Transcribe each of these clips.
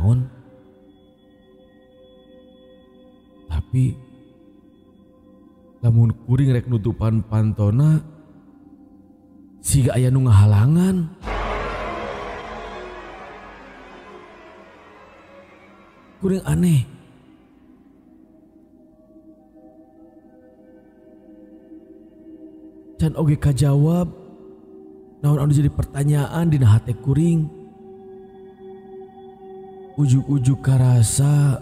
naon. Tapi lamun kuring rek nutupan pantona siga aya nu ngahalangan. Kuring aneh. Can oge kajawab naon anu jadi pertanyaan dina hate kuring. Ujuk-ujuk karasa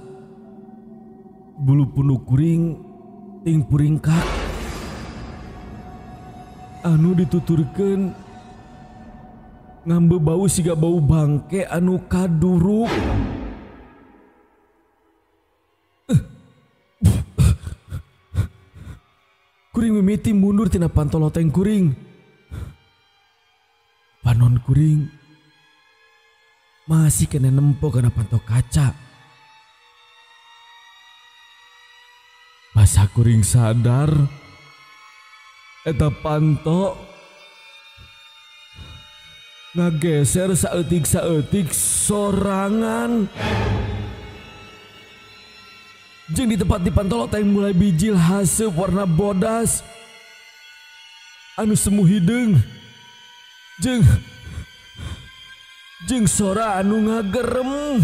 bulu punuk kuring ting puringkak anu dituturkeun ngambe bau siga bau bangke anu kaduruk. Kuring mimiti mundur tina pantoloteng kuring. Panon kuring masih kena nempo kana panto kaca. Masa kuring sadar eta panto ngageser saeutik-saeutik sorangan. Jeung di tempat di pantoloteng mulai bijil haseup warna bodas anu semu hideung jeung sora anu ngagerem.